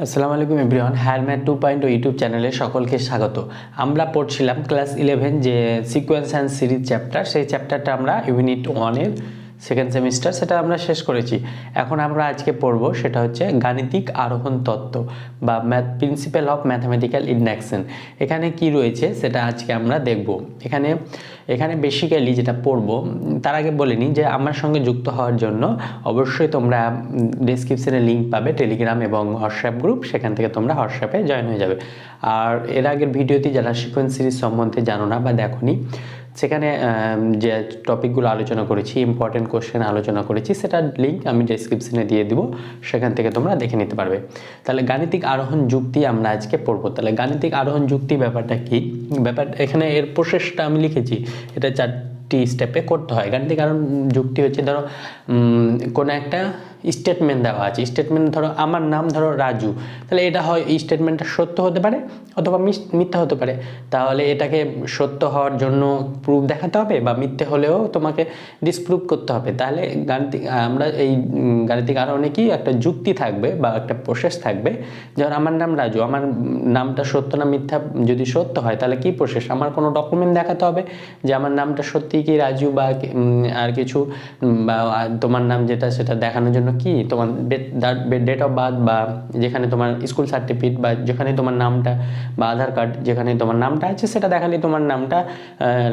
আসসালামু আলাইকুম everyone, হ্যালম্যাথ 2.0 YouTube চ্যানেলে সকলকে স্বাগত। আমরা পড়ছিলাম ক্লাস 11 যে সিকোয়েন্স অ্যান্ড সিরিজ চ্যাপ্টার, সেই চ্যাপ্টারটা আমরা ইউনিট 1-এর সেকেন্ড সেমিস্টার সেটা আমরা শেষ করেছি। এখন আমরা আজকে পড়ব সেটা হচ্ছে গাণিতিক আরোহণ তত্ত্ব বা প্রিন্সিপাল অফ ম্যাথামেটিক্যাল ইন্ডাকশন। এখানে কি রয়েছে সেটা আজকে আমরা দেখব। এখানে বেসিক্যালি যেটা পড়ব তার আগে বলে নিই যে আমার সঙ্গে যুক্ত হওয়ার জন্য অবশ্যই তোমরা ডেসক্রিপশনে লিঙ্ক পাবে টেলিগ্রাম এবং হোয়াটসঅ্যাপ গ্রুপ, সেখান থেকে তোমরা হোয়াটসঅ্যাপে জয়েন হয়ে যাবে। আর এর আগের ভিডিওতে যারা সিকোয়েন্স সিরিজ সম্বন্ধে জানো না বা দেখোনি, সেখানে যে টপিকগুলো আলোচনা করেছি, ইম্পর্টেন্ট কোশ্চেন আলোচনা করেছি, সেটার লিঙ্ক আমি ডেসক্রিপশনে দিয়ে দিব, সেখান থেকে তোমরা দেখে নিতে পারবে। তাহলে গাণিতিক আরোহণ যুক্তি আমরা আজকে পড়বো। তাহলে গাণিতিক আরোহণ যুক্তি ব্যাপারটা কি? এখানে এর প্রসেসটা আমি লিখেছি, এটা 4টি স্টেপে করতে হয়। গাণিতিক আরোহণ যুক্তি হচ্ছে, ধরো কোনো একটা স্টেটমেন্ট দেওয়া আছে, স্টেটমেন্ট ধরো আমার নাম ধরো রাজু, তাহলে এটা হয় এই স্টেটমেন্টটা সত্য হতে পারে অথবা মিথ্যা হতে পারে। তাহলে এটাকে সত্য হওয়ার জন্য প্রুফ দেখাতে হবে বা মিথ্যে হলেও তোমাকে ডিসপ্রুভ করতে হবে। তাহলে আমরা এই গাণিতিক আরোহণে কি একটা যুক্তি থাকবে বা একটা প্রসেস থাকবে। যেমন আমার নাম রাজু, আমার নামটা সত্য না মিথ্যা, যদি সত্য হয় তাহলে কি প্রসেস, আমার কোনো ডকুমেন্ট দেখাতে হবে যে আমার নামটা সত্যি কি রাজু, বা আর কিছু, বা তোমার নাম যেটা সেটা দেখানোর জন্য কি তোমার ডেট অফ বার্থ, বা যেখানে তোমার স্কুল সার্টিফিকেট, বা যেখানে তোমার নামটা, বা আধার কার্ড যেখানে তোমার নামটা আছে সেটা দেখালে তোমার নামটা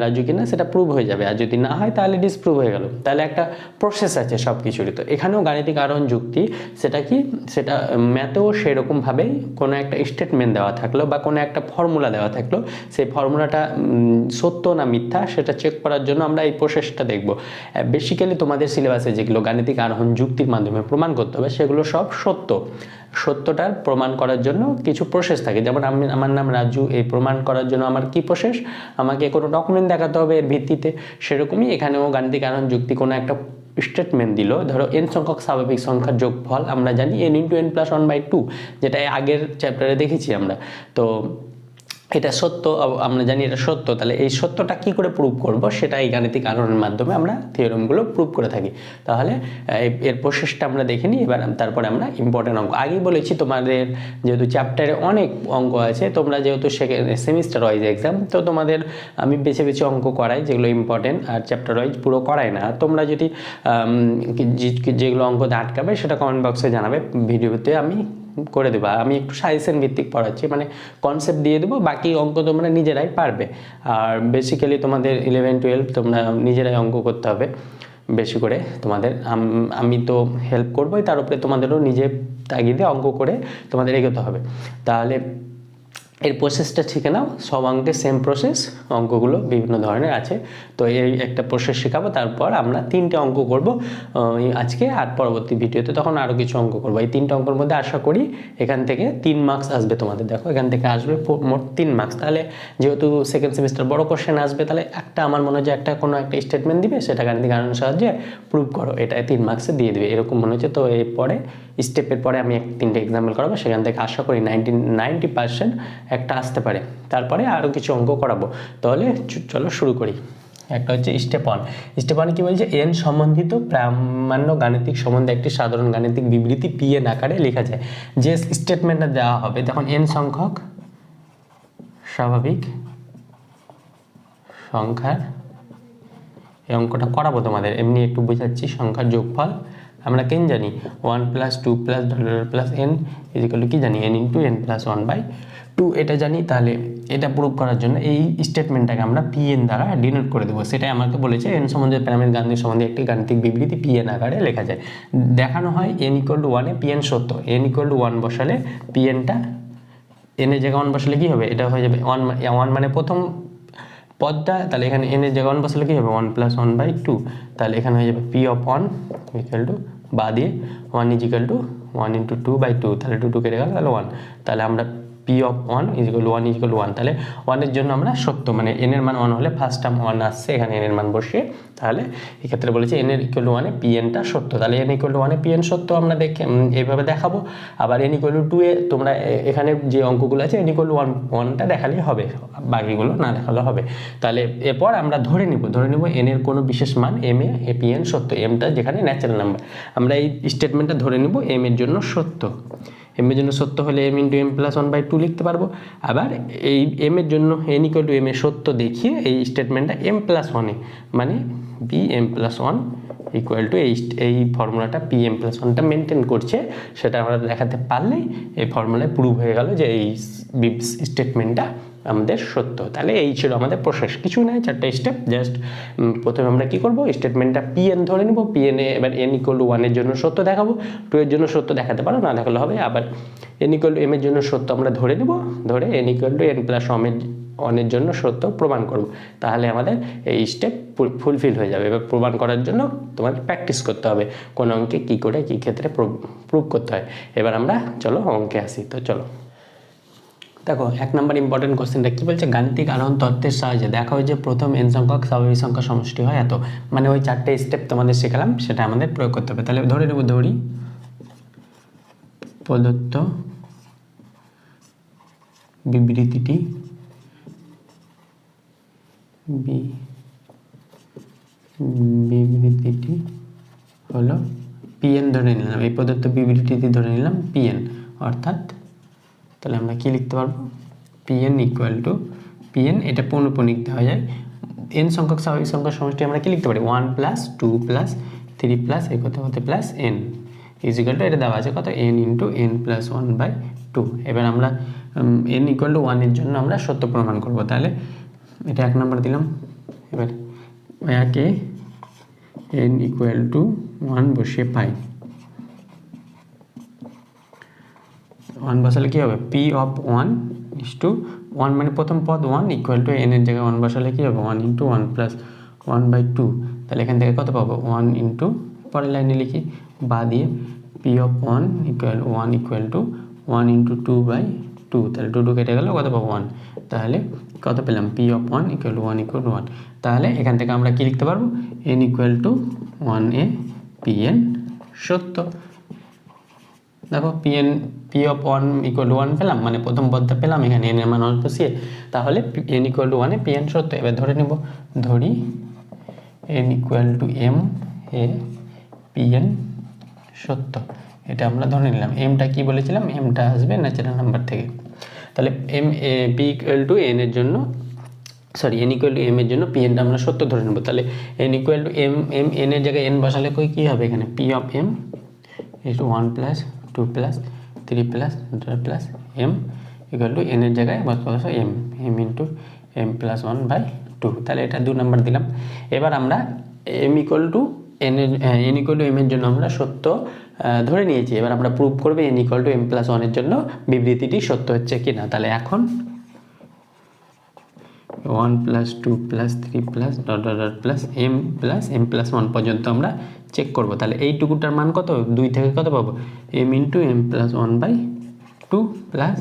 রাজু কিনা সেটা প্রুভ হয়ে যাবে। আর যদি না হয় তাহলে ডিসপ্রুভ হয়ে গেল। তাহলে একটা প্রসেস আছে সব কিছুরই। তো এখানেও গাণিতিক আরোহণ যুক্তি সেটা কি, সেটা ম্যাথেও সেরকমভাবেই কোনো একটা স্টেটমেন্ট দেওয়া থাকলো বা কোনো একটা ফর্মুলা দেওয়া থাকলো, সেই ফর্মুলাটা সত্য না মিথ্যা সেটা চেক করার জন্য আমরা এই প্রসেসটা দেখব। বেসিক্যালি তোমাদের সিলেবাসে যেগুলো গাণিতিক আরোহণ যুক্তির মাধ্যমে প্রমাণ করতে হবে সেগুলো সব সত্যটার প্রমাণ করার জন্য কিছু প্রসেস থাকে। যেমন আমার নাম রাজু, এই প্রমাণ করার জন্য আমার কি প্রসেস, আমাকে কোনো ডকুমেন্ট দেখাতে হবে এর ভিত্তিতে। সেরকমই এখানেও গাণিতিক আরোহণ যুক্তি কোনো একটা স্টেটমেন্ট দিল, ধরো n সংখ্যক স্বাভাবিক সংখ্যার যোগফল আমরা জানি n × n+1/2, যেটা আগের চ্যাপ্টারে দেখেছি আমরা। তো এটা সত্য, আমরা জানি এটা সত্য। তাহলে এই সত্যটা কি করে প্রুভ করব, সেটা এই গাণিতিক আরোহণের মাধ্যমে আমরা থিওরেমগুলো প্রুভ করে থাকি। তাহলে এর প্রসেসটা আমরা দেখে নিই। এবার তারপরে আমরা ইম্পর্টেন্ট অঙ্ক, আগেই বলেছি তোমাদের যেহেতু চ্যাপ্টারে অনেক অঙ্ক আছে, তোমরা যেহেতু সেমিস্টার ওয়াইজ এক্সাম, তো তোমাদের আমি বেছে বেছে অঙ্ক করাই যেগুলো ইম্পর্টেন্ট, আর চ্যাপ্টার ওয়াইজ পুরো করাই না। তোমরা যদি যেগুলো অঙ্কতে আটকাবে সেটা কমেন্ট বক্সে জানাবে, ভিডিওতে আমি করে দেবো। আমি একটু সাজেশন ভিত্তিক পড়াচ্ছি, মানে কনসেপ্ট দিয়ে দেবো, বাকি অঙ্ক তোমরা নিজেরাই পারবে। আর বেসিক্যালি তোমাদের 11-12 তোমরা নিজেরাই অঙ্ক করতে হবে বেশি করে। তোমাদের আমি তো হেল্প করবোই, তার উপরে তোমাদেরও নিজে তাগিদে অঙ্ক করে তোমাদের এগোতে হবে। তাহলে এর প্রসেসটা শিখে নাও, সব অঙ্কের সেম প্রসেস, অঙ্কগুলো বিভিন্ন ধরনের আছে। তো এই একটা প্রসেস শেখাবো, তারপর আমরা 3টে অঙ্ক করব আজকে, আর পরবর্তী ভিডিওতে তখন আরও কিছু অঙ্ক করবো। এই 3টে অঙ্কের মধ্যে আশা করি এখান থেকে 3 মার্কস আসবে তোমাদের। দেখো এখান থেকে আসবে মোট 3 মার্কস। তাহলে যেহেতু সেকেন্ড সেমিস্টার বড় কোশ্চেন আসবে, তাহলে একটা আমার মনে হয় যে কোনো একটা স্টেটমেন্ট দিবে, সেটা গাণিতিক আরোহণের সাহায্যে প্রুভ করো, এটা 3 মার্কসে দিয়ে দেবে এরকম মনে হচ্ছে। তো এরপরে স্টেপের পরে আমি 3টে এক্সাম্পল করাবো, সেখান থেকে আশা করি 90% একটা আসতে পারে। তারপরে আরও কিছু অঙ্ক করাবো। তাহলে চলো শুরু করি। একটা হচ্ছে স্টেপ 1। স্টেপ 1 কি বলছে, n সম্বন্ধিত প্রামাণ্য গাণিতিক সম্বন্ধে একটি সাধারণ গাণিতিক বিবৃতি pn আকারে লেখা যায়। যে স্টেটমেন্টটা দেওয়া হবে, তখন n সংখ্যক স্বাভাবিক সংখ্যার, এই অঙ্কটা করাবো তোমাদের, এমনি একটু বোঝাচ্ছি, সংখ্যার যোগফল আমরা কেন জানি 1 + 2 + n = কি জানি, n × n+1/2 এটা জানি। তাহলে এটা প্রুভ করার জন্য এই স্টেটমেন্টটাকে আমরা pn দ্বারা ডিনোট করে দেবো। সেটাই আমাকে বলেছে n সম্বন্ধে প্যারামিড গাণিতিক সম্বন্ধে একটি গাণিতিক বিবৃতি pn আকারে লেখা যায়। দেখানো হয় n = 1 এ pn সত্য, n = 1 বসালে pnটা n এর জায়গায় 1 বসালে কি হবে, এটা হয়ে যাবে 1 মানে প্রথম পদটা, তাহলে এখানে n এর জায়গায় 1 বসালে কি হবে 1 + 1/2, তাহলে এখানে হয়ে যাবে p(1) বা দিয়ে 1 = 1 × 2/2, তাহলে 2 কেটে গেল, তাহলে 1, তাহলে আমরা p(1) = 1 তাহলে 1 এর জন্য আমরা সত্য, মানে n এর মান 1 হলে ফার্স্ট টার্ম 1 আসছে, এখানে n এর মান বসিয়ে, তাহলে এক্ষেত্রে বলেছে n = 1 এ pnটা সত্য। তাহলে n = 1 এ pn সত্য আমরা এইভাবে দেখাবো। আবার n = 2 এ তোমরা এখানে যে অঙ্কগুলো আছে n = 1টা দেখালেই হবে, বাকিগুলো না দেখালেও হবে। তাহলে এরপর আমরা ধরে নিব n এর কোনো বিশেষ মান m এ pn সত্য, mটা যেখানে ন্যাচারাল নাম্বার, আমরা এই স্টেটমেন্টটা ধরে নিব m এর জন্য সত্য। এম এর জন্য সত্য হলে M into M plus one by two লিখতে পারবো। আবার এই এম এর জন্য এন ইকুয়াল টু এম এর সত্য দেখিয়ে এই স্টেটমেন্টটা এম প্লাস ওয়ানে মানে B M plus one equal to এই ফর্মুলাটা পি এম প্লাস ওয়ানটা মেনটেন করছে, সেটা আমরা দেখাতে পারলেই এই ফর্মুলায় প্রুভ হয়ে গেল যে এই স্টেটমেন্টটা আমাদের সত্য। তাহলে এই ছিল আমাদের প্রসেস, কিছু নাই, 4টে স্টেপ। জাস্ট প্রথমে আমরা কি করব, স্টেটমেন্টটা পি এন ধরে নেব, পি এন এবার এন ইকুয়াল টু ওয়ানের জন্য সত্য দেখাবো, টু এর জন্য সত্য দেখাতে পারো, না দেখালে হবে। আবার এন ইকুয়াল টু এম এর জন্য সত্য আমরা ধরে নেব, ধরে N equal to N plus ওয়ানের জন্য সত্য প্রমাণ করব। তাহলে আমাদের এই স্টেপ ফুলফিল হয়ে যাবে। এবার প্রমাণ করার জন্য তোমাকে প্র্যাকটিস করতে হবে কোন অঙ্কে কী করে কী ক্ষেত্রে প্রুভ করতে হয়। এবার আমরা চলো অঙ্কে আসি। তো চলো দেখো 1 নম্বর ইম্পর্টেন্ট কোশ্চেনটা কী বলছে, গাণিতিক আরোহণ তত্ত্বের সাহায্যে দেখা হয় যে প্রথম n সংখ্যক স্বাভাবিক সংখ্যা সমষ্টি হয় এত, মানে ওই 4টে স্টেপ তোমাদের শেখালাম, সেটা আমাদের প্রয়োগ করতে হবে। তাহলে ধরে নেব, ধরি প্রদত্ত বিবৃতিটি হলো পিএন ধরে নিলাম, এই প্রদত্ত বিবৃতিটি ধরে নিলাম পিএন, অর্থাৎ তাহলে আমরা কি লিখতে পারবো, পিএন ইকুয়াল টু পিএন, এটা পৌনঃপুনিক দেওয়া যায়, এন সংখ্যক স্বাভাবিক সংখ্যার সমষ্টি আমরা কি লিখতে পারি 1 প্লাস 2 প্লাস 3 প্লাস এই কত হতে প্লাস এন ইজিক্যাল টু, এটা দেওয়া আছে কত এন ইন্টু এন প্লাস 1/2। এবার আমরা এন ইকুয়াল টু 1 এর জন্য আমরা সত্য প্রমাণ করব। তাহলে এটা 1 নম্বর দিলাম। এবার একে এন ইকুয়াল টু 1 বসিয়ে পাই, 1 বসালে কী হবে, পি অফ 1 ইস টু 1 মানে প্রথম পদ 1 ইকুয়াল টু এন এর জায়গায় 1 বসালে কী হবে 1 ইন্টু 1 প্লাস 1/2। তাহলে এখান থেকে কত পাবো 1 ইন্টু, পরের লাইনে লিখি বা দিয়ে, P of 1 equal to 1 into 2/2, তাহলে 2 কেটে গেল, কত পাবো 1। তাহলে কত পেলাম, পি অফ 1 ইকুয়াল টু 1। তাহলে এখান থেকে আমরা কি লিখতে পারবো, এন ইকুয়াল টু 1 এ পিএন সত্য। দেখো পি অফ 1 ইকুয়াল টু 1 পেলাম, মানে প্রথম পদটা পেলাম, এখানে এন এর মান বসিয়ে, তাহলে এন ইকুয়াল টু 1 এ পিএন সত্য। এবার ধরে নেব, ধরি এন ইকুয়াল টু এম এ পিএন সত্য, এটা আমরা ধরে নিলাম। এমটা কি বলেছিলাম, এমটা আসবে ন্যাচারাল নাম্বার থেকে। তাহলে এম এ পি ইকুয়াল টু এন এর জন্য এন ইকুয়াল টু এম এর জন্য পিএনটা আমরা সত্য ধরে নেব। তাহলে N equal to M N এর জায়গায় এন বসালে কী হবে, এখানে P of M is to 1 plus 2 plus 3 plus plus M equal to N এর জায়গায় বসো এম ইন্টু এম প্লাস 1/2। তাহলে এটা 2 নম্বর দিলাম। এবার আমরা M equal to N equal to M এর জন্য আমরা সত্য ধরে নিয়েছি। এবার আমরা প্রুভ করবে N equal to M plus 1 এর জন্য বিবৃতিটি সত্য হচ্ছে কি না। তাহলে এখন 1 plus 2 plus 3 plus plus M plus 1 পর্যন্ত আমরা চেক করব। তাহলে এইটুকুটার মান কত, 2 থেকে কত পাবো, M into M plus 1/2 plus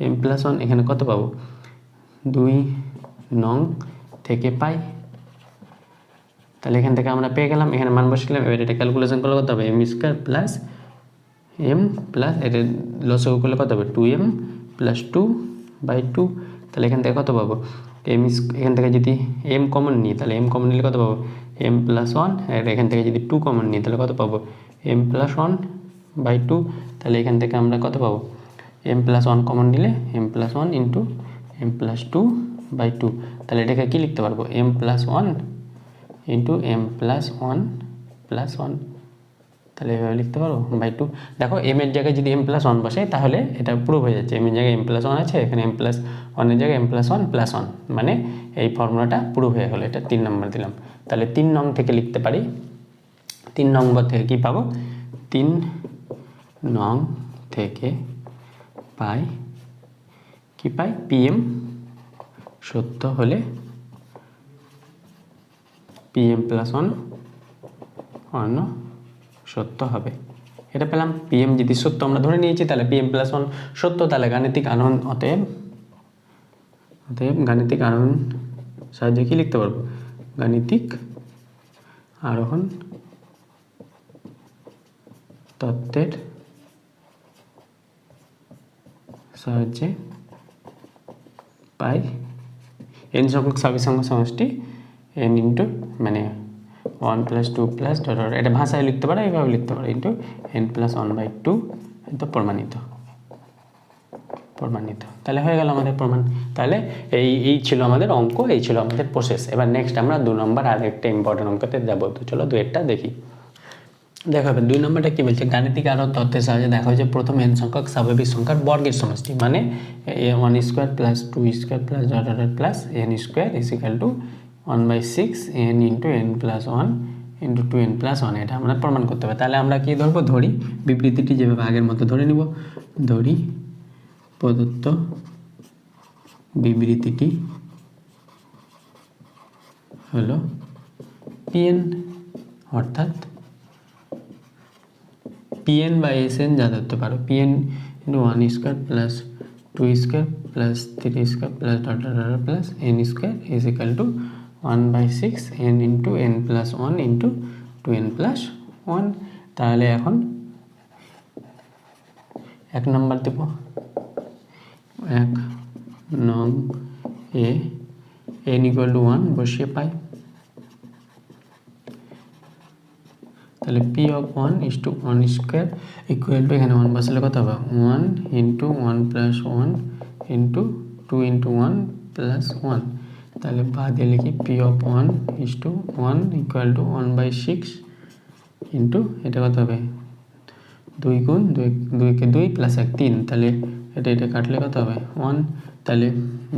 M plus 1, এখানে কত পাবো 2 নং থেকে পাই। তাহলে এখান থেকে আমরা পেয়ে গেলাম, এখানে মান বসালাম। এবার এটা ক্যালকুলেশন করলে কত হবে, M square plus M plus এটা লসগু করলে কত হবে 2m প্লাস 2/2। তাহলে এখান থেকে কত পাবো, এখান থেকে যদি এম কমন নিই, তাহলে এম কমন নিলে কত পাবো এম প্লাস 1, আর এখান থেকে যদি 2 কমন নিই তাহলে কত পাবো এম প্লাস 1/2। তাহলে এখান থেকে আমরা কত পাবো, এম প্লাস 1 কমন নিলে M plus 1 into M plus 2/2। তাহলে এটাকে কী লিখতে পারবো, M plus 1 into M plus 1 plus 1, তাহলে এভাবে লিখতে পারবো /2। দেখো এম এর জায়গায় যদি এম প্লাস 1 বসে তাহলে এটা প্রুভ হয়ে যাচ্ছে, এম এর জায়গায় এম প্লাস 1 আছে, এখানে এম প্লাস 1 এর জায়গায় এম প্লাস 1 প্লাস 1, মানে এই ফর্মুলাটা প্রুভ হয়ে গেলো। এটা 3 নম্বর দিলাম। তাহলে 3 নং থেকে লিখতে পারি, 3 নম্বর থেকে কি পাবো, 3 নং থেকে পাই কি পাই, পিএম সত্য হলে পিএম প্লাস 1 সত্য হবে। এটা পেলাম, পিএম যদি সত্য আমরা ধরে নিয়েছি, তাহলে পিএম প্লাস 1 সত্য। তাহলে গাণিতিক আরোহণ অতএব গাণিতিক আরোহণ সাহায্যে কি লিখতে পারবো, গাণিতিক আরোহণ তত্ত্বের সাহায্যে পাই এন সংখ্যক স্বাভাবিক সংখ্যা সমষ্টি এন ইন্টু মানে 1 প্লাস 2 প্লাস এটা ভাষায় লিখতে পারো, এইভাবে লিখতে পারো, ইন্টু এন প্লাস 1/2, তো প্রমাণিত। প্রমাণিত। তাহলে হয়ে গেল আমাদের প্রমাণ। তাহলে এই ছিল আমাদের অঙ্ক, এই ছিল আমাদের প্রসেস। এবার নেক্সট আমরা 2 নম্বর আর একটা ইম্পর্টেন্ট অঙ্কতে যাবো। তো চলো 2-এরটা দেখি। দেখা হবে 2 নম্বরটা কি বলছে, গাণিতিক আরও তথ্যের সাহায্যে দেখা হয়েছে প্রথম n সংখ্যক স্বাভাবিক সংখ্যার বর্গের সমষ্টি, মানে a1 square plus 2 square plus plus n square is equal to 1/6 n into n plus 1 into 2n plus 1। এটা আমরা প্রমাণ করতে হবে। তাহলে আমরা কি ধরবো, ধরি বিবৃতিটি যেভাবে আগের মতো ধরে নিব। ধরি প্রদত্ত বিবৃতিটি হলো pn, অর্থাৎ pn বা sn যা ধরতে পারো, pn into 1 square plus 2 square plus 3 square plus plus n square is equal to 1/6 n into n plus 1 into 2n plus 1। তাহলে এখন 1 নম্বর দেব, 1 নং এ n ইকুয়াল টু 1 বসিয়ে পাই। তাহলে p of 1 is to 1 square equal to, এখানে 1 বসালে কত হবে, 1 into 1 plus 1 into 2 into 1 plus 1। তাহলে বাদে লিখি p of 1 is to 1 equal to 1/6 into এটা কত হবে, 2 গুণ 2 কে 2 প্লাস 1 3। তাহলে এটা কাটলে কত হবে 1। তাহলে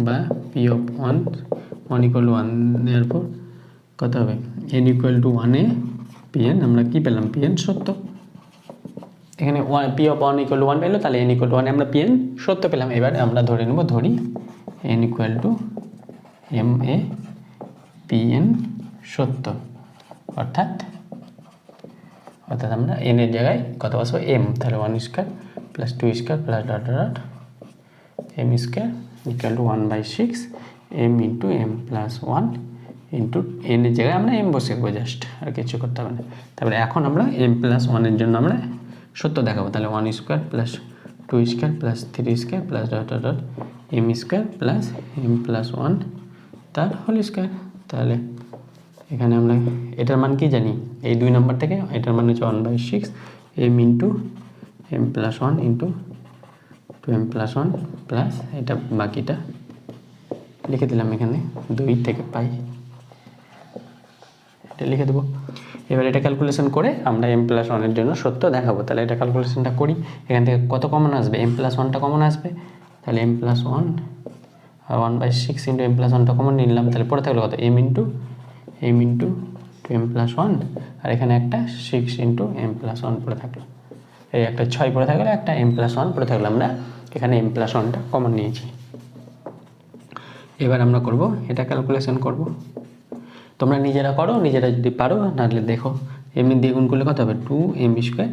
বা p অফ 1 ইকুয়াল টু 1 দেওয়ার পর কত হবে, n equal to 1 A pn আমরা কি পেলাম, pn সত্য। এখানে p অফ 1 ইকুয়াল টু 1 পেলো, তাহলে n ইকুয়াল টু 1 আমরা pn সত্য পেলাম। এবার আমরা ধরে নেব, ধরি n ইকুয়াল টু m এ pn সত্য, অর্থাৎ আমরা n এর জায়গায় কত বসবো, m। তাহলে 1 square plus 2 square plus m square equal to 1/6 m into m plus 1 into n এর জায়গায় আমরা m বসে দেবো, জাস্ট আর কিছু করতে হবে না। তারপরে এখন আমরা m প্লাস 1 এর জন্য আমরা সত্য দেখাবো। তাহলে 1 square plus 2 square plus 3 square plus m square plus m plus 1 তার হোল স্কোয়ার। তাহলে এখানে আমরা এটার মান কি জানি, এই 2 নম্বর থেকে এটার মান হচ্ছে 1/6 m into m plus 1 into 2m plus 1 plus এটা বাকিটা লিখে দিলাম, এখানে 2 থেকে পাই, এটা লিখে দেবো। এবার এটা ক্যালকুলেশন করে আমরা m প্লাস 1 এর জন্য সত্য দেখাবো। তাহলে এটা ক্যালকুলেশনটা করি, এখান থেকে কত কমন আসবে, m প্লাস 1টা কমন আসবে। তাহলে m প্লাস 1 আর 1/6 ইন্টু m প্লাস 1টা কমন নিলাম। তাহলে পরে থাকলো কত, m ইন্টু 2m প্লাস 1, আর এখানে একটা 6 ইন্টু m প্লাস 1 পড়ে থাকলো, এই একটা 6 পড়ে থাকলো, একটা m প্লাস 1 পড়ে থাকলো। আমরা এখানে m প্লাস 1টা কমন নিয়েছি। এবার আমরা করব এটা ক্যালকুলেশন করব। তোমরা নিজেরা করো, নিজেরা যদি পারো, নাহলে দেখো m দিয়ে গুণ করলে কত হবে, 2m স্কোয়ার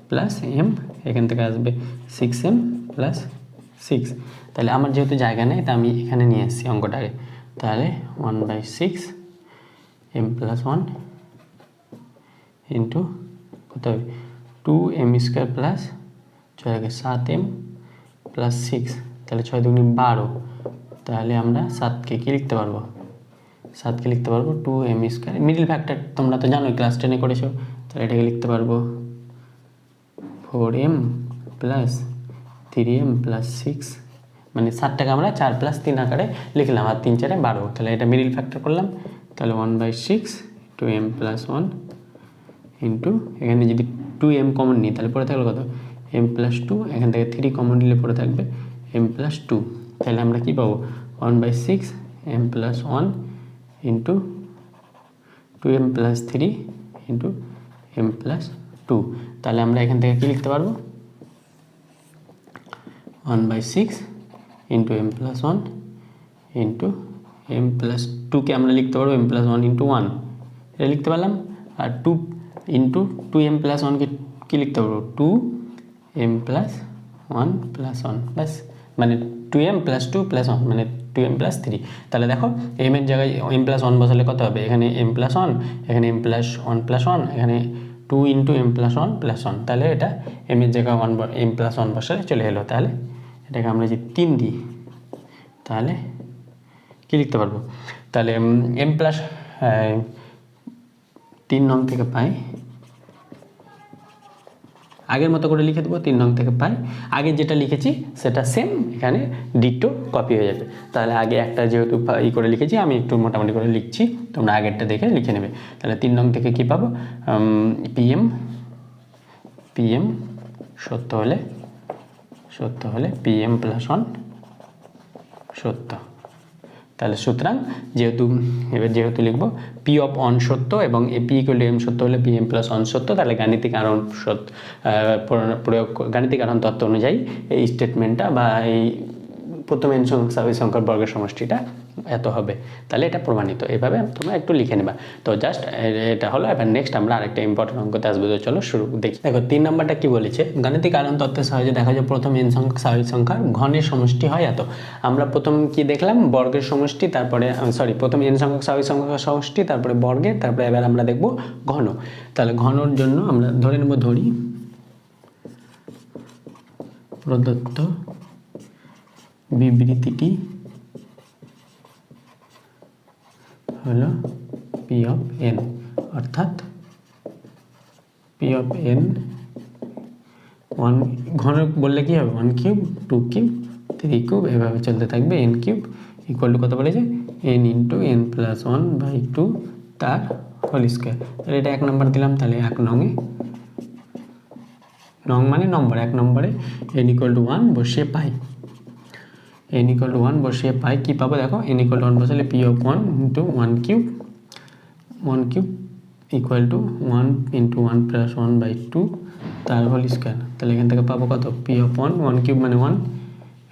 প্লাস m, এখান থেকে আসবে 6m প্লাস 6। তাহলে আমার যেহেতু জায়গা নেই, তা আমি এখানে নিয়ে এসেছি অঙ্কটাকে। তাহলে 1/6 m প্লাস 1 ইন্টু কত হবে, 2m square plus 7m plus 6। তাহলে 6 দুগুণে 12। তাহলে আমরা 7কে কি লিখতে পারবো, 7কে লিখতে পারবো 2m স্কোয়ার, মিডিল ফ্যাক্টর তোমরা তো জানোই, ক্লাস 10-এ করেছো। তাহলে এটাকে লিখতে পারবো 4m প্লাস 3m প্লাস 6, মানে 7টাকে আমরা 4 প্লাস 3 আকারে লিখলাম, আর 3 4 12। তাহলে এটা মিডিল ফ্যাক্টর করলাম। তাহলে 1/6 2m প্লাস 1 ইন্টু, এখানে যদি 2m কমন নিই তাহলে পরে থাকলো কত, m প্লাস 2, এখান থেকে 3 কমন নিলে পরে থাকবে m প্লাস 2। তাহলে আমরা কি পাবো, 1/6 m plus 1 into 2m plus 3 into m plus 2। তাহলে আমরা এখান থেকে কি লিখতে পারবো, 1/6 into m plus 1 into m plus 2কে আমরা লিখতে পারবো m প্লাস 1 ইন্টু 1, এটা লিখতে পারলাম। আর 2 ইন্টু 2m প্লাস 1কে কী লিখতে পারবো, 2m প্লাস 1 প্লাস 1, ব্যাস, মানে 2m প্লাস 2 প্লাস 1 মানে 2m প্লাস 3। তাহলে দেখো m এর জায়গায় m প্লাস 1 বসালে কত হবে, এখানে m প্লাস 1, এখানে m প্লাস 1 প্লাস 1, এখানে 2 ইন্টু m প্লাস 1 প্লাস 1। তাহলে এটা m এর জায়গায় m প্লাস 1 বসালে চলে এলো। তাহলে এটাকে আমরা যদি 3 দিই তাহলে কী লিখতে পারবো, তাহলে m প্লাস 3 নং থেকে পাই আগের মতো করে লিখে দেবো 3 নং থেকে পাই। আগে যেটা লিখেছি সেটা সেম এখানে ডিটো কপি হয়ে যাবে। তাহলে আগে একটা যেহেতু করে লিখেছি, আমি একটু মোটামুটি করে লিখছি, তোমরা আগেরটা দেখে লিখে নেবে। তাহলে 3 নং থেকে কী পাবো, পিএম সত্য হলে পিএম প্লাস 1 সত্য। তাহলে সুতরাং যেহেতু লিখবো পি অফ 1 সত্য এবং পি ইকুয়াল টু এম সত্য হলে পি এম প্লাস 1 সত্য, তাহলে গাণিতিক আরোহণ তত্ত্ব অনুযায়ী এই স্টেটমেন্টটা বা এই প্রথম n সংখ্যক স্বাভাবিক সংখ্যার বর্গের সমষ্টিটা এত হবে। তাহলে এটা প্রমাণিত। এভাবে তোমরা একটু লিখে নেবা। তো জাস্ট এটা হলো। এবার নেক্সট আমরা আরেকটা ইম্পর্টেন্ট অঙ্কতে আসবো। তো চলো শুরু দেখি। দেখো 3 নম্বরটা কি বলেছে, গাণিতিক আরোহণ তত্ত্বের সাহায্যে দেখা যায় প্রথম n সংখ্যক স্বাভাবিক সংখ্যার ঘনের সমষ্টি হয় এত। আমরা প্রথম কি দেখলাম, বর্গের সমষ্টি, তারপরে প্রথম n সংখ্যক স্বাভাবিক সংখ্যার সমষ্টি, তারপরে বর্গের, তারপরে এবার আমরা দেখব ঘন। তাহলে ঘনর জন্য আমরা ধরি প্রদত্ত বিবৃতিটি হলো পি অফ এন, অর্থাৎ পি অফ এন 1 ঘন বললে কি হবে, 1 কিউব 2 কিউব 3 কিউব এভাবে চলতে থাকবে। এন কিউব ইকুয়াল টু কত বলেছে, এন ইন্টু এন প্লাস 1/2 তার হোল স্কোয়ার। তাহলে এটা 1 নম্বর দিলাম। তাহলে 1 নঙে, নং মানে নম্বর, 1 নম্বরে এন ইকুয়াল টু 1 বসিয়ে পাই, n ইকুয়াল টু 1 বসিয়ে পাই কী পাবো, দেখো n ইকুয়াল টু 1 বসালে P of 1 into 1 cube equal to 1 into 1 plus 1/2 তার হোল স্কোয়ার। তাহলে এখান থেকে পাবো কত, পি অফ 1 কিউব মানে 1,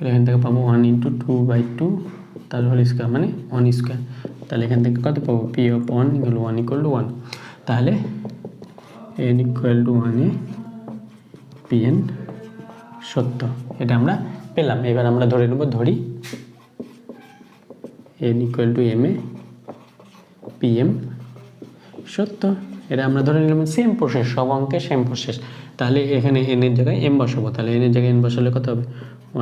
এখান থেকে পাবো 1 ইন্টু 2/2 তার হোল স্কোয়ার মানে 1 স্কোয়ার। তাহলে এখান থেকে কত পাবো, পি অফ 1 ইকুয়াল টু 1। তাহলে n ইকুয়াল টু 1 এ পিএন সত্য, এটা আমরা পেলাম। এবার আমরা ধরে নেব, n ইকুয়াল টু এম এ পিএম সত্য। এটা আমরা ধরে নিলাম। সেম প্রসেস, সব অঙ্কে সেম প্রসেস। তাহলে এখানে n এর জায়গায় m বসাবো। তাহলে n এর জায়গায় n বসালে কত হবে,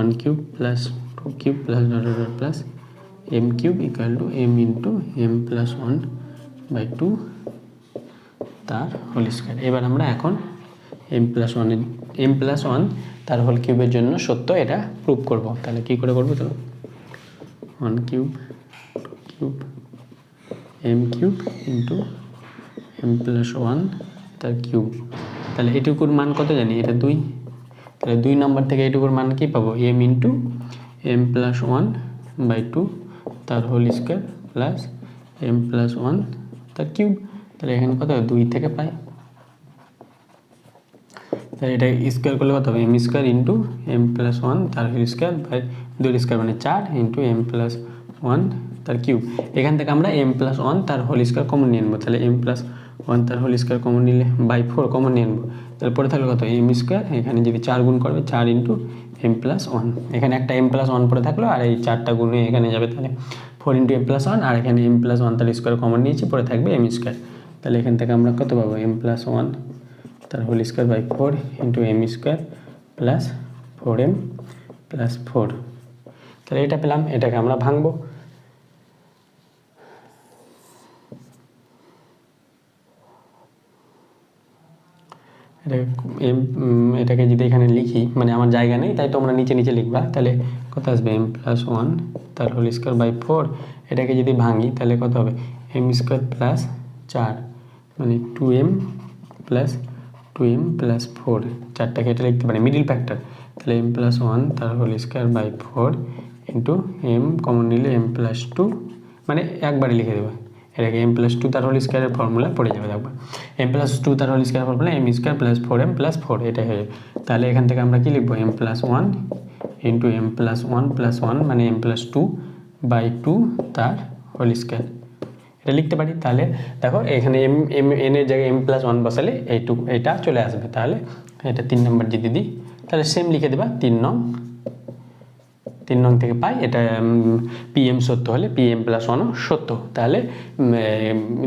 1 cube plus 2 cube plus plus m cube equal to m into m plus 1/2 তার হোল স্কোয়ার। এবার আমরা এখন m প্লাস 1 তার হোল কিউবের জন্য সত্য এটা প্রুভ করব। তাহলে কি করে করবো, চলো 1 cube 2 cube m cube into m plus 1 তার কিউব। তাহলে এটুকুর মান কত জানি, এটা 2। তাহলে 2 নম্বর থেকে এটুকুর মান কি পাবো, m ইন্টু m প্লাস 1/2 তার whole square plus m plus 1 তার কিউব। তাহলে এখানে কত হবে, 2 থেকে পাই। তাহলে এটা স্কোয়ার করলে কত হবে, M square into M plus 1 তার হোল স্কোয়ার বাই 2 স্কোয়ার মানে 4 ইন্টু এম প্লাস 1 তার কিউব। এখান থেকে আমরা এম প্লাস 1 তার হোল স্কোয়ার কমন নিয়ে নেবো। তাহলে এম প্লাস 1 তার হোল স্কোয়ার কমন নিলে বাই 4 কমন নিয়ে নেবো। তাহলে পরে থাকলে কত, এম স্কোয়ার, এখানে যদি 4 গুণ করবে 4 ইন্টু এম প্লাস 1, এখানে একটা এম প্লাস 1 পরে থাকলো, আর এই 4টা গুণে এখানে যাবে। তাহলে 4 ইন্টু এম প্লাস 1, আর এখানে এম প্লাস 1 তার স্কোয়ার কমন নিয়েছি, পরে থাকবে এম স্কোয়ার। তাহলে এখান থেকে আমরা কত পাবো, এম প্লাস 1 তার whole square by 4 into M square plus 4m plus 4। তাহলে এটা পেলাম। এটাকে আমরা ভাঙবো। এটাকে যদি এখানে লিখি, মানে আমার জায়গা নেই তাই তোমরা নিচে নিচে লিখবা। তাহলে কত আসবে, এম প্লাস 1 তার হোল স্কোয়ার বাই 4। এটাকে যদি ভাঙি তাহলে কত হবে, এম স্কোয়ার প্লাস 4 মানে 2m প্লাস 2m প্লাস 4। 4টাকে এটা লিখতে পারি মিডিল ফ্যাক্টর। তাহলে m প্লাস 1 তার whole square by 4 into m common নিলে m প্লাস 2, মানে একবারে লিখে দেবো। এটাকে m প্লাস 2 তার হোল স্কোয়ারের ফর্মুলা পড়ে যাবে একবার। m প্লাস 2 তার whole square formula m square plus 4m plus 4, এটাই হয়ে যাবে। তাহলে এখান থেকে আমরা কি লিখবো, m plus 1 into m plus 1 plus 1 মানে m প্লাস 2 বাই 2 তার হোল স্কোয়ার, এটা লিখতে পারি। তাহলে দেখো এখানে n এর জায়গায় m প্লাস 1 বসালে এটা চলে আসবে। তাহলে এটা 3 নম্বর যদি দিই, তাহলে সেম লিখে দেবা 3 নং থেকে পাই। এটা পিএম সত্য হলে পিএম প্লাস 1 সত্য। তাহলে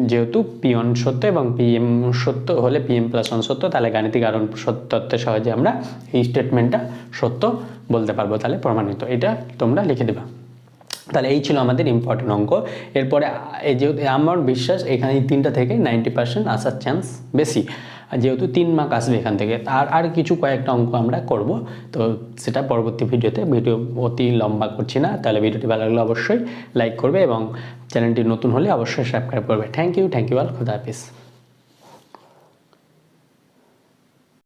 যেহেতু P1 সত্য এবং পিএম সত্য হলে পিএম প্লাস 1 সত্য, তাহলে গাণিতিক আরোহণ তত্ত্বের সাহায্যে আমরা এই স্টেটমেন্টটা সত্য বলতে পারবো। তাহলে প্রমাণিত, এটা তোমরা লিখে দেবা। তাহলে এই ছিল আমাদের ইম্পর্টেন্ট অঙ্ক। এরপরে যেহেতু আমার বিশ্বাস এখানে এই 3টা থেকে 90% আসার চান্স বেশি। যেহেতু 3 মার্ক আসবে এখান থেকে, আর কিছু কয়েকটা অঙ্ক আমরা করব, তো সেটা পরবর্তী ভিডিওতে। ভিডিও অতি লম্বা করছি না, তাহলে ভিডিওটি ভালো লাগলে অবশ্যই লাইক করবে এবং চ্যানেলটি নতুন হলে অবশ্যই সাবস্ক্রাইব করবে। থ্যাংক ইউ অল, খুদা হাফিজ।